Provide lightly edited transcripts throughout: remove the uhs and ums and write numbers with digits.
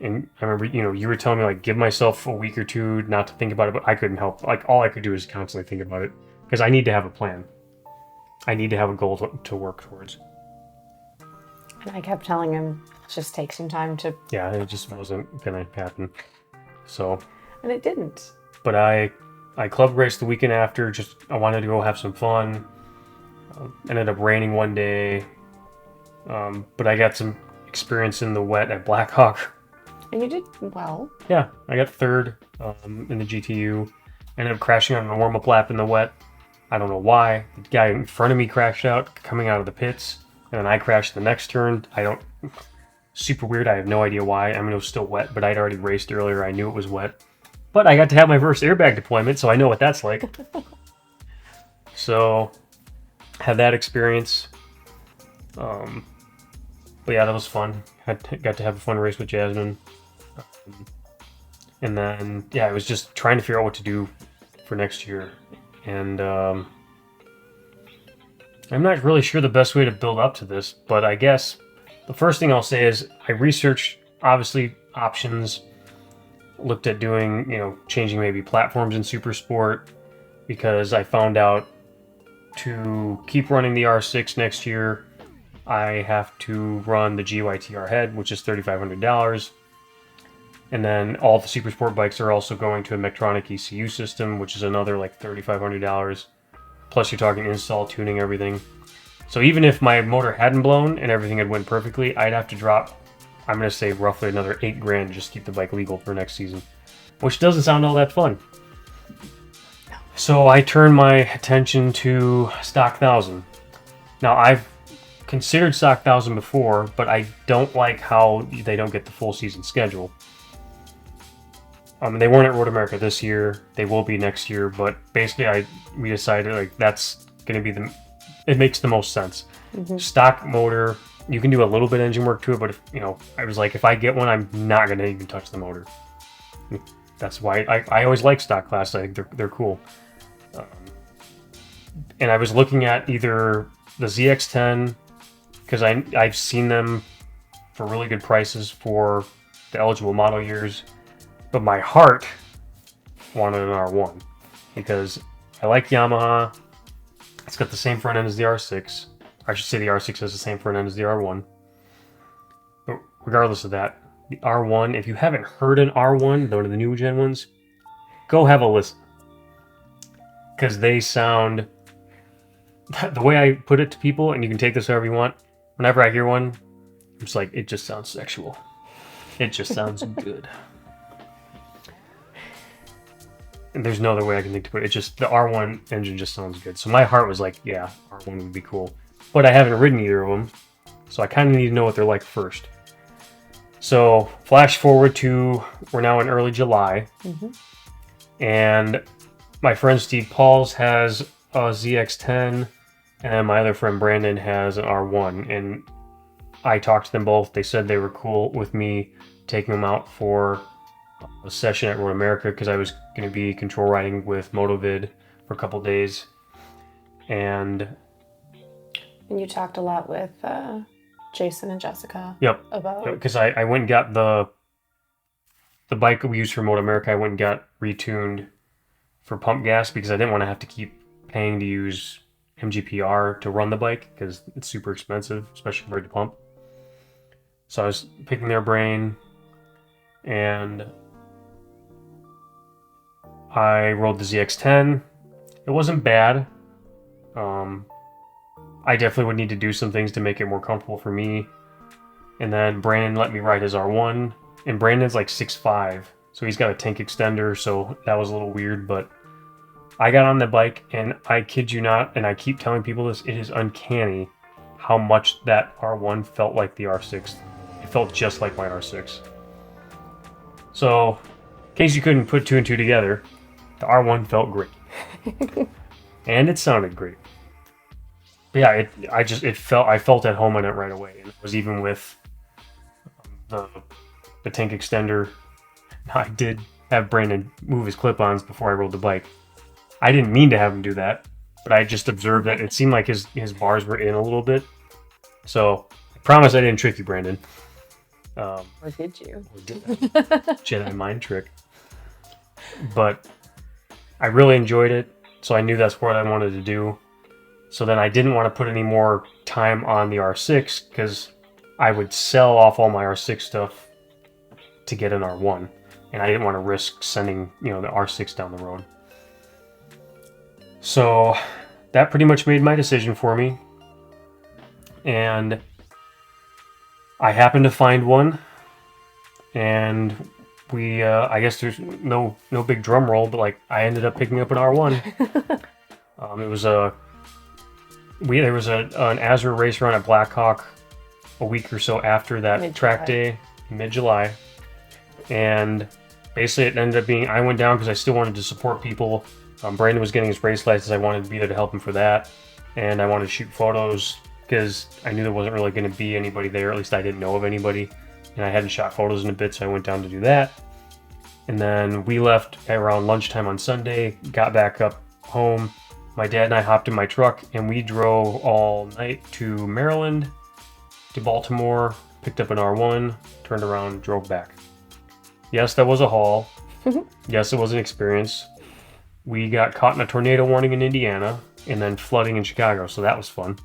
And I remember, you were telling me, like, give myself a week or two not to think about it, but I couldn't help. Like, all I could do is constantly think about it because I need to have a plan. I need to have a goal to work towards. And I kept telling him, just take some time to... Yeah, it just wasn't going to happen. So... And it didn't. But I club raced the weekend after. I wanted to go have some fun. Ended up raining one day. But I got some experience in the wet at Blackhawk. And you did well. Yeah, I got third in the GTU. Ended up crashing on a warm-up lap in the wet. I don't know why. The guy in front of me crashed out coming out of the pits. And then I crashed the next turn. Super weird. I have no idea why. I mean, it was still wet, but I'd already raced earlier. I knew it was wet. But I got to have my first airbag deployment, so I know what that's like. So, had that experience. But yeah, that was fun. Got to have a fun race with Jasmine. And then, yeah, I was just trying to figure out what to do for next year. And I'm not really sure the best way to build up to this, but I guess the first thing I'll say is I researched, obviously, options. Looked at doing, changing maybe platforms in Super Sport, because I found out to keep running the R6 next year, I have to run the GYTR head, which is $3,500. And then all the Super Sport bikes are also going to a Mectronic ECU system, which is another like $3,500. Plus you're talking install, tuning, everything. So even if my motor hadn't blown and everything had went perfectly, I'd have to drop, I'm going to say, roughly another $8,000 to just keep the bike legal for next season, which doesn't sound all that fun. So I turned my attention to Stock 1000. Now, I've considered Stock 1000 before, but I don't like how they don't get the full season schedule. They weren't at MotoAmerica this year. They will be next year, but basically we decided like that's going to be it makes the most sense. Mm-hmm. Stock motor, you can do a little bit of engine work to it, but I was like, if I get one, I'm not going to even touch the motor. That's why I always like stock class. I think they're cool. And I was looking at either the ZX10, because I've seen them for really good prices for the eligible model years, but my heart wanted an R1 because I like Yamaha. It's got the same front end as the R6. I should say the R6 has the same front end as the R1. But regardless of that, the R1, if you haven't heard an R1, one of the new gen ones, go have a listen. Because they sound, the way I put it to people, and you can take this however you want, whenever I hear one, I'm just like, it just sounds sexual. It just sounds good. And there's no other way I can think to put it. It's just, the R1 engine just sounds good. So my heart was like, yeah, R1 would be cool. But I haven't ridden either of them, so I kind of need to know what they're like first. So, flash forward to, we're now in early July, and my friend Steve Pauls has a ZX10, and my other friend Brandon has an R1, and I talked to them both. They said they were cool with me taking them out for a session at MotoAmerica, because I was going to be control riding with MotoVid for a couple days, and you talked a lot with Jason and Jessica. Yep. About because I went and got the bike we used for MotoAmerica. I went and got retuned for pump gas because I didn't want to have to keep paying to use MGPR to run the bike because it's super expensive, especially for it to pump. So I was picking their brain, and I rode the ZX10. It wasn't bad. I definitely would need to do some things to make it more comfortable for me. And then Brandon let me ride his R1. And Brandon's like 6'5", so he's got a tank extender, so that was a little weird. But I got on the bike, and I kid you not, and I keep telling people this, it is uncanny how much that R1 felt like the R6. It felt just like my R6. So, in case you couldn't put two and two together, the R1 felt great. And it sounded great. But yeah, I felt at home on it right away. And it was even with the tank extender. I did have Brandon move his clip-ons before I rode the bike. I didn't mean to have him do that, but I just observed that it seemed like his bars were in a little bit. So I promise I didn't trick you, Brandon. Or did you? Jedi mind trick. But I really enjoyed it, so I knew that's what I wanted to do. So then I didn't want to put any more time on the R6 because I would sell off all my R6 stuff to get an R1, and I didn't want to risk sending, the R6 down the road. So that pretty much made my decision for me, and I happened to find one, and we I guess there's no big drum roll, but like I ended up picking up an R1. It was there was an Azure race run at Blackhawk a week or so after that track day, mid-July, and basically it ended up being I went down because I still wanted to support people. Brandon was getting his race license. I wanted to be there to help him for that, and I wanted to shoot photos because I knew there wasn't really going to be anybody there. At least I didn't know of anybody, and I hadn't shot photos in a bit, so I went down to do that. And then we left around lunchtime on Sunday, got back up home. My dad and I hopped in my truck, and we drove all night to Maryland, to Baltimore, picked up an R1, turned around, drove back. Yes, that was a haul. Yes, it was an experience. We got caught in a tornado warning in Indiana, and then flooding in Chicago, so that was fun.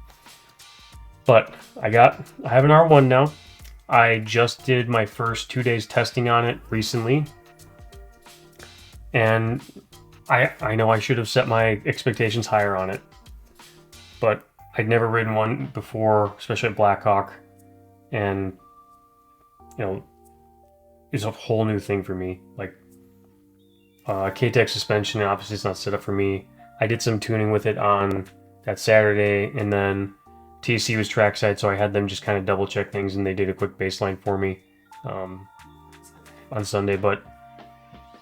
But I have an R1 now. I just did my first 2 days testing on it recently. And I know I should have set my expectations higher on it. But I'd never ridden one before, especially at Blackhawk. And, it's a whole new thing for me. Like, K-Tech suspension, obviously it's not set up for me. I did some tuning with it on that Saturday, and then TC was trackside, so I had them just kind of double check things, and they did a quick baseline for me on Sunday. But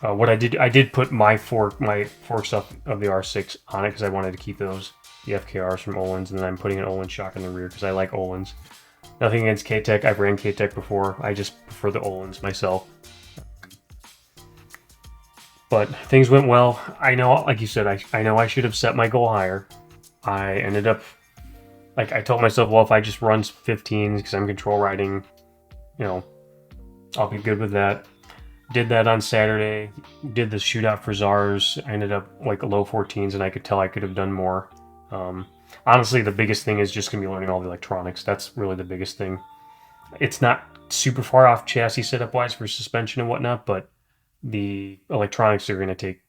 what I did put my fork stuff of the R6 on it because I wanted to keep the FKRs from Olin's, and then I'm putting an Olin shock in the rear because I like Olin's. Nothing against K-Tech. I've ran K-Tech before. I just prefer the Olin's myself. But things went well. I know, like you said, I know I should have set my goal higher. I ended up, like I told myself, well, if I just run 15s because I'm control riding, I'll be good with that. Did that on Saturday. Did the shootout for Czars. I ended up like low 14s, and I could tell I could have done more. Honestly, the biggest thing is just going to be learning all the electronics. That's really the biggest thing. It's not super far off chassis setup-wise for suspension and whatnot, but the electronics are going to take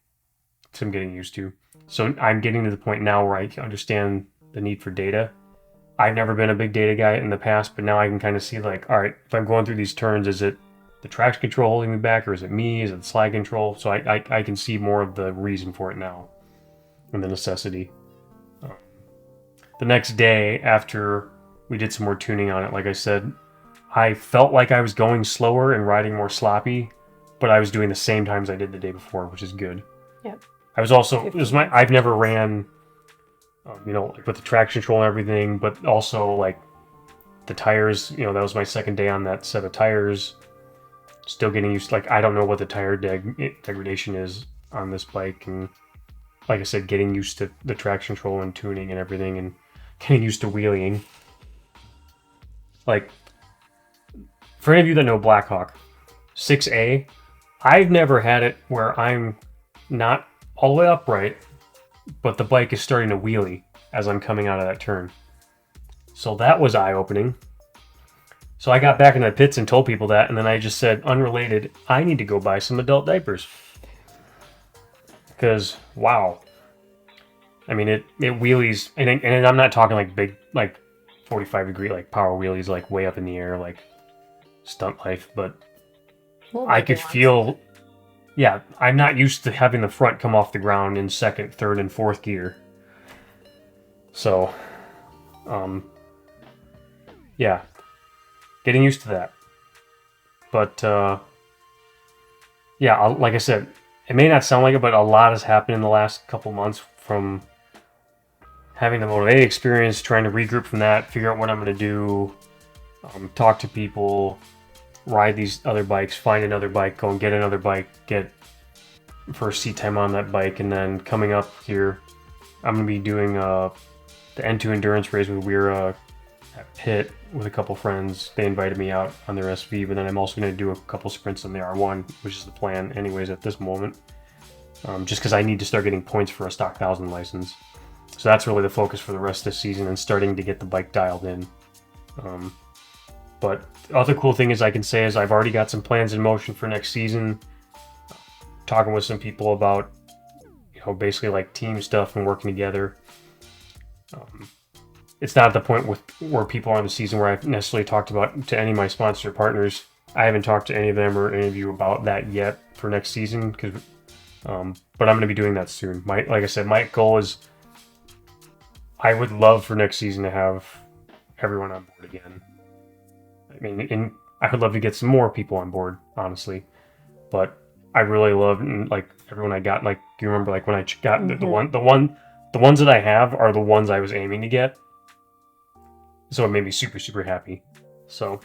some getting used to. So I'm getting to the point now where I understand the need for data. I've never been a big data guy in the past, but now I can kind of see like, all right, if I'm going through these turns, is it the traction control holding me back, or is it me? Is it the slide control? So I can see more of the reason for it now and the necessity. The next day after we did some more tuning on it, like I said, I felt like I was going slower and riding more sloppy, but I was doing the same times I did the day before, which is good. Yep. I was also, I've never ran, like with the traction control and everything, but also like the tires, that was my second day on that set of tires. Still getting used to, like, I don't know what the tire degradation is on this bike. And like I said, getting used to the traction control and tuning and everything, and getting used to wheeling. Like, for any of you that know Blackhawk, 6A, I've never had it where I'm not all the way upright, but the bike is starting to wheelie as I'm coming out of that turn. So that was eye-opening. So I got back in the pits and told people that, and then I just said, unrelated, I need to go buy some adult diapers. Because, wow. I mean, it wheelies, and I'm not talking like big, like 45-degree, like power wheelies, like way up in the air, like stunt life, but I could feel, yeah, I'm not used to having the front come off the ground in second, third, and fourth gear. So, yeah, getting used to that. But, yeah, like I said, it may not sound like it, but a lot has happened in the last couple months, from having the MotoAmerica experience, trying to regroup from that, figure out what I'm going to do, talk to people, ride these other bikes, find another bike, go and get another bike, get first seat time on that bike, and then coming up here, I'm going to be doing the N2 endurance race with Weira at Pitt with a couple friends. They invited me out on their SV, but then I'm also going to do a couple sprints on the R1, which is the plan anyways at this moment. Just because I need to start getting points for a stock 1000 license. So that's really the focus for the rest of the season and starting to get the bike dialed in. But the other cool thing is I can say is I've already got some plans in motion for next season. Talking with some people about, basically like team stuff and working together. It's not at the point where people are in the season where I've necessarily talked about to any of my sponsor partners. I haven't talked to any of them or any of you about that yet for next season, but I'm going to be doing that soon. Like I said, my goal is I would love for next season to have everyone on board again. I mean, I would love to get some more people on board, honestly. But I really love like everyone I got. Like, do you remember like when I got the ones that I have are the ones I was aiming to get. So it made me super, super happy. So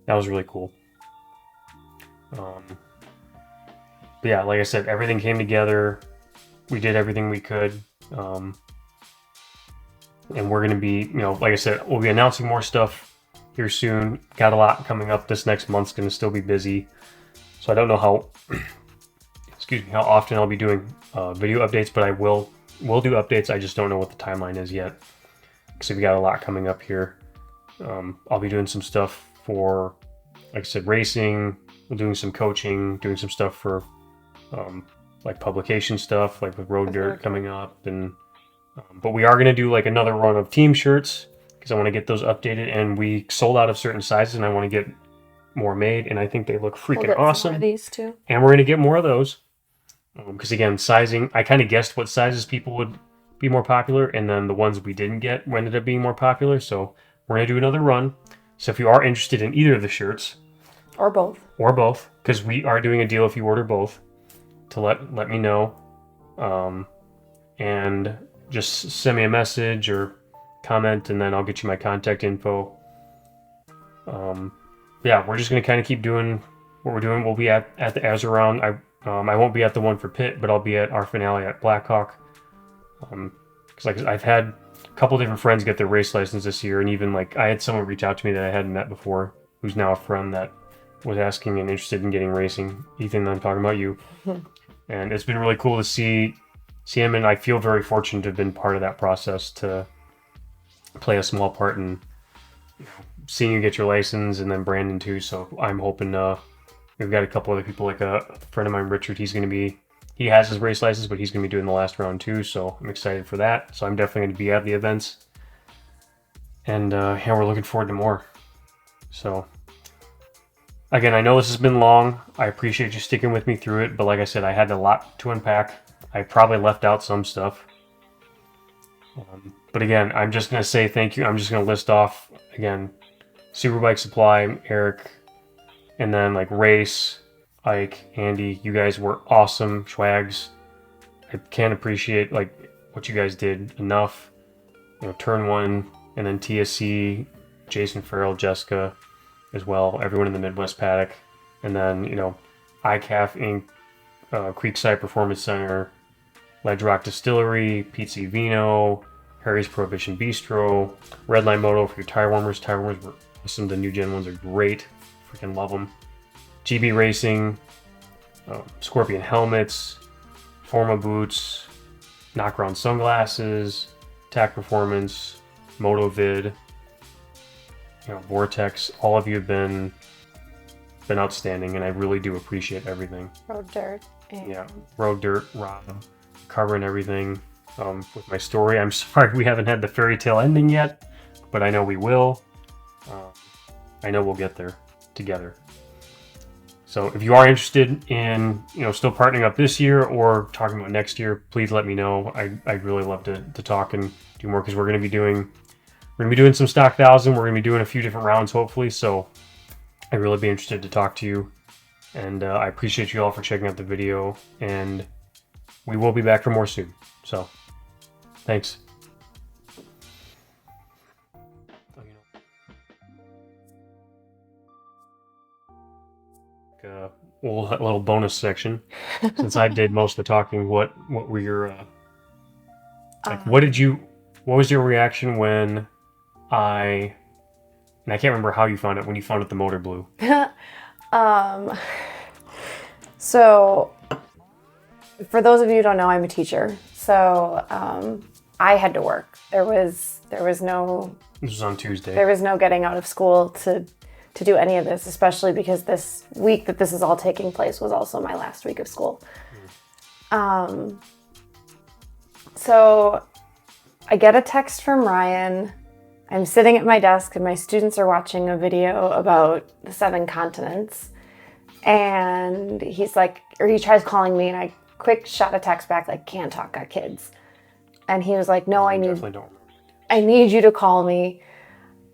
that was really cool. But yeah, like I said, everything came together. We did everything we could. And we're going to be, like I said, we'll be announcing more stuff here soon. Got a lot coming up. This next month's going to still be busy. So I don't know how, how often I'll be doing video updates, but I will do updates. I just don't know what the timeline is yet. Because we got a lot coming up here. I'll be doing some stuff for, like I said, racing. We're doing some coaching, doing some stuff for like publication stuff, like with Road Dirt coming up. And but we are going to do like another run of team shirts because I want to get those updated. And we sold out of certain sizes, and I want to get more made. And I think they look freaking awesome. More of these too. And we're going to get more of those. Because again, sizing, I kind of guessed what sizes people would be more popular, and then the ones we didn't get ended up being more popular. So we're going to do another run. So if you are interested in either of the shirts, or both, because we are doing a deal if you order both, to let me know, and just send me a message or comment, and then I'll get you my contact info. Yeah, we're just going to kind of keep doing what we're doing. We'll be at the Azure round. I won't be at the one for Pitt, but I'll be at our finale at Blackhawk. Because like I've had a couple different friends get their race license this year, and even like I had someone reach out to me that I hadn't met before, who's now a friend that was asking and interested in getting racing. Ethan, I'm talking about you. And it's been really cool to see him, and I feel very fortunate to have been part of that process, to play a small part in seeing you get your license, and then Brandon too. So I'm hoping we've got a couple other people, like a friend of mine, Richard. He has his race license, but he's going to be doing the last round too. So I'm excited for that. So I'm definitely going to be at the events. And yeah, we're looking forward to more. So again, I know this has been long. I appreciate you sticking with me through it. But like I said, I had a lot to unpack. I probably left out some stuff. But again, I'm just going to say thank you. I'm just going to list off, again, Superbike Supply, Eric, and then like Race, Ike, Andy. You guys were awesome. Schwags, I can't appreciate like what you guys did enough. Turn One, and then TSC, Jason Farrell, Jessica as well, everyone in the Midwest Paddock, and then ICAF Inc., Creekside Performance Center, Ledge Rock Distillery, Pizza Vino, Harry's Prohibition Bistro, Redline Moto for your tire warmers. Tire warmers were awesome. The new gen ones are great. Freaking love them. GB Racing, Scorpion Helmets, Forma Boots, Knockaround Sunglasses, TAC Performance, MotoVid, Vortex. All of you have been outstanding, and I really do appreciate everything. Road Dirt. Road Dirt, Rob, covering everything. With my story, I'm sorry we haven't had the fairy tale ending yet, but I know we will. I know we'll get there together. So if you are interested in still partnering up this year or talking about next year, please let me know. I'd really love to talk and do more, because we're going to be doing some stock 1000. We're going to be doing a few different rounds hopefully. So I'd really be interested to talk to you, and I appreciate you all for checking out the video, and we will be back for more soon. So thanks. A little bonus section, since I did most of the talking. What were your what was your reaction when and I can't remember how you found it when you found out the motor blew. So, for those of you who don't know, I'm a teacher. So, I had to work. There was no... This was on Tuesday. There was no getting out of school to do any of this, especially because this week that this is all taking place was also my last week of school. So I get a text from Ryan. I'm sitting at my desk and my students are watching a video about the 7 continents. And he's like, or he tries calling me, and I quick shot a text back like, can't talk, got kids. And he was like, no, I need you to call me.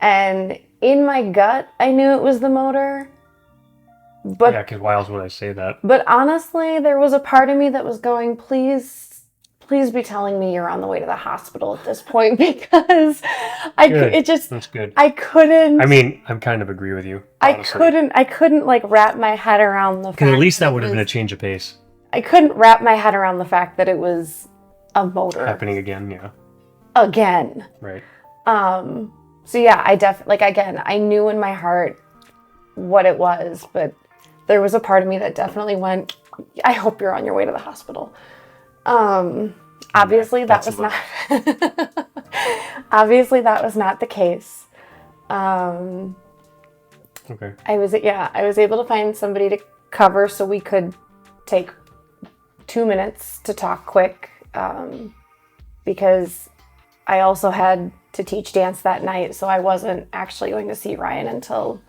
And in my gut, I knew it was the motor. But yeah, because why else would I say that? But honestly, there was a part of me that was going, please be telling me you're on the way to the hospital at this point, because That's good. I couldn't. I mean, I kind of agree with you. Honestly. I couldn't like wrap my head around the fact. Because at least that would have been a change of pace. I couldn't wrap my head around the fact that it was a motor happening again. Yeah. Again. Right. So yeah, I definitely, like, again, I knew in my heart what it was, but there was a part of me that definitely went, I hope you're on your way to the hospital. Obviously that was not, obviously that was not the case. Okay. I was able to find somebody to cover so we could take 2 minutes to talk quick, because I also had to teach dance that night, so I wasn't actually going to see Ryan until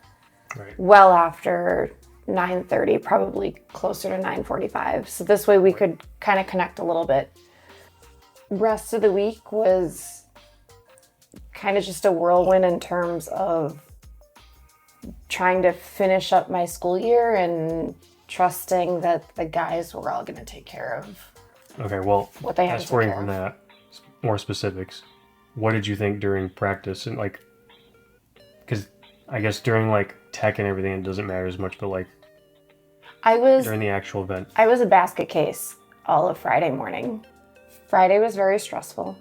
well after 9:30, probably closer to 9:45. So this way we could kind of connect a little bit. Rest of the week was kind of just a whirlwind in terms of trying to finish up my school year and trusting that the guys were all going to take care of what they had to take care of. From that, more specifics. What did you think during practice? And like, because I guess during like tech and everything, it doesn't matter as much, but like during the actual event. I was a basket case all of Friday morning. Friday was very stressful.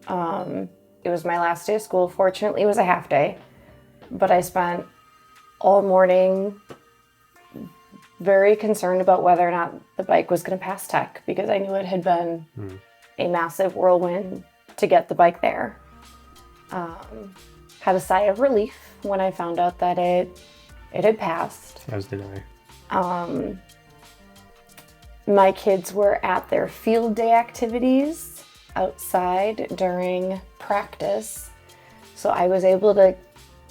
It was my last day of school. Fortunately, it was a half day, but I spent all morning very concerned about whether or not the bike was going to pass tech, because I knew it had been a massive whirlwind to get the bike there. Had a sigh of relief when I found out that it had passed. As did I. My kids were at their field day activities outside during practice, so I was able to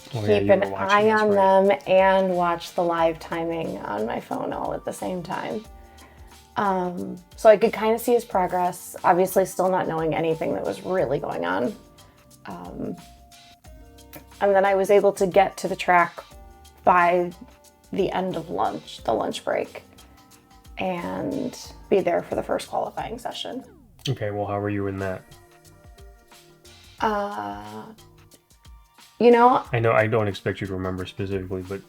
keep an eye on them and watch the live timing on my phone all at the same time. So I could kind of see his progress, obviously still not knowing anything that was really going on. And then I was able to get to the track by the end of lunch, the lunch break, and be there for the first qualifying session. Okay, well, how were you in that? You know, I know I don't expect you to remember specifically, but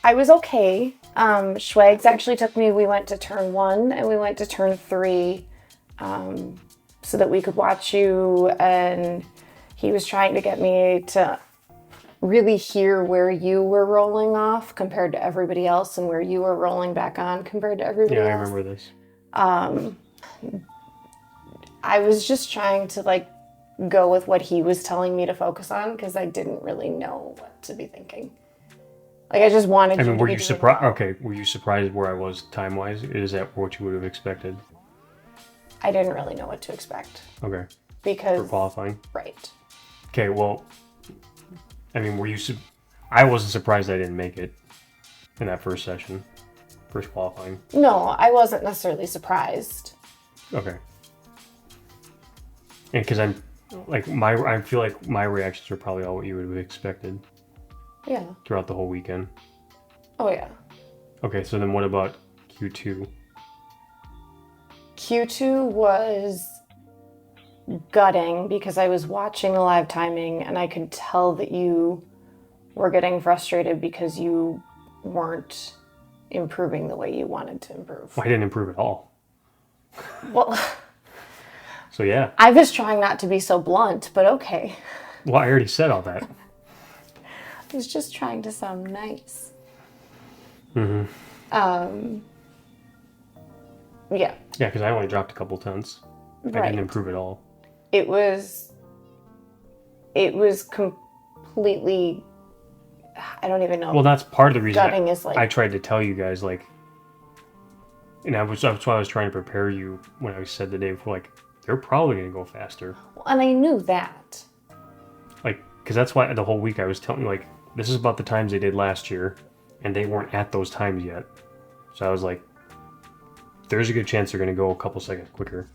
I was okay. Schwags actually took me, we went to turn 1 and we went to turn 3 so that we could watch you, and he was trying to get me to really hear where you were rolling off compared to everybody else and where you were rolling back on compared to everybody else. Yeah, I remember this. I was just trying to like go with what he was telling me to focus on, because I didn't really know what to be thinking. Like, I just wanted. Were you surprised? Okay, were you surprised where I was time-wise? Is that what you would have expected? I didn't really know what to expect. Okay. Because for qualifying. Right. Okay, well, were you? I wasn't surprised I didn't make it in that first session, first qualifying. No, I wasn't necessarily surprised. Okay. And because I feel like my reactions are probably all what you would have expected. Yeah. Throughout the whole weekend. Oh yeah. Okay, so then what about Q2? Q2 was gutting because I was watching the live timing and I could tell that you were getting frustrated because you weren't improving the way you wanted to improve. Well, I didn't improve at all. Well, so yeah. I was trying not to be so blunt, but okay. Well, I already said all that. was just trying to sound nice. Mm-hmm. Yeah. Yeah, because I only dropped a couple tenths. Right. I didn't improve at all. It was completely, I don't even know. Well, that's part of the reason gutting is like, I tried to tell you guys, like, and that's why I was trying to prepare you when I said the day before, like, they're probably going to go faster. and I knew that. Like, because that's why the whole week I was telling you, like, this is about the times they did last year, and they weren't at those times yet. So I was like, there's a good chance they're going to go a couple seconds quicker.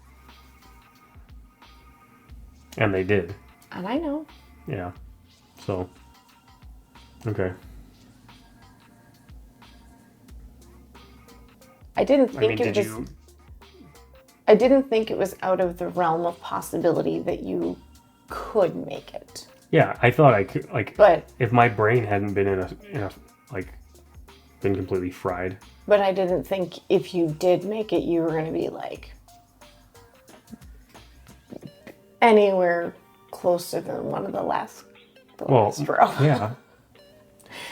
And they did. And I know. Yeah. So, okay. I didn't think I didn't think it was out of the realm of possibility that you could make it. Yeah, I thought I could, like, but if my brain hadn't been in a like, been completely fried. But I didn't think if you did make it, you were going to be like anywhere closer than one of the last row. Yeah.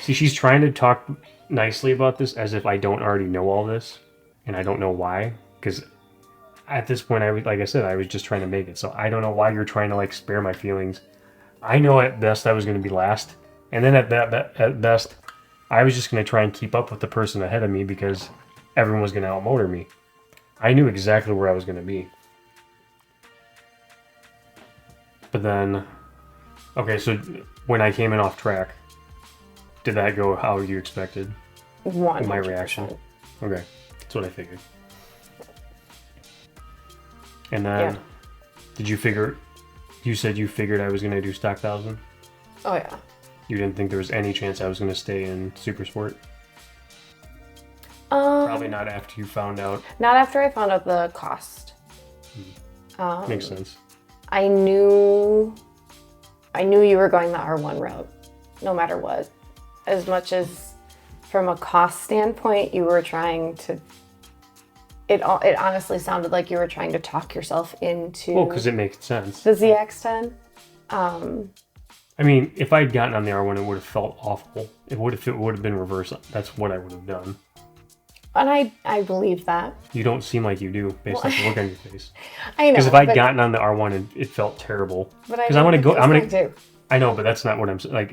See, she's trying to talk nicely about this as if I don't already know all this, and I don't know why. Because at this point, like I said, I was just trying to make it. So I don't know why you're trying to like spare my feelings. I know at best I was going to be last, and then at best, I was just going to try and keep up with the person ahead of me because everyone was going to outmotor me. I knew exactly where I was going to be. But then, okay, so when I came in off track, did that go how you expected? 100%. My reaction? Okay, that's what I figured. And then, did you figure, you said you figured I was going to do stock 1000? Oh, yeah. You didn't think there was any chance I was going to stay in Super Sport? Probably not after you found out. Not after I found out the cost. Makes sense. I knew you were going the R1 route, no matter what. As much as from a cost standpoint, you were trying to. It honestly sounded like you were trying to talk yourself into. Well, because it makes sense. The ZX10. I mean, if I'd gotten on the R1, it would have felt awful. If it would have been reverse, that's what I would have done. And I believe that. You don't seem like you do, based on the look on your face. I know. Because if I'd gotten on the R1, it felt terrible. Because I want to go. I'm gonna. Do. I know, but that's not what I'm saying. Like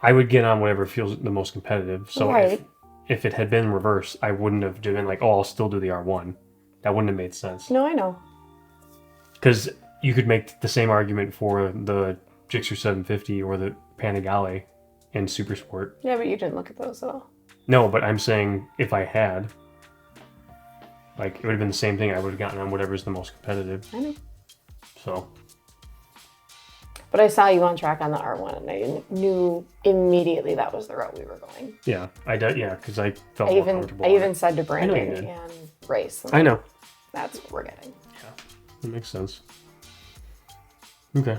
I would get on whatever feels the most competitive. So right. if it had been reverse, I wouldn't have been like, oh, I'll still do the R1. That wouldn't have made sense. No, I know. Because you could make the same argument for the Gixxer 750 or the Panigale in Super Sport. Yeah, but you didn't look at those at all. No, but I'm saying if I had, like, it would have been the same thing. I would have gotten on whatever's the most competitive. I know. So. But I saw you on track on the R1, and I knew immediately that was the route we were going. Yeah, I did. Yeah, because I felt more comfortable. I even said to Brandon and Race. I know. That's what we're getting. Yeah, that makes sense. Okay.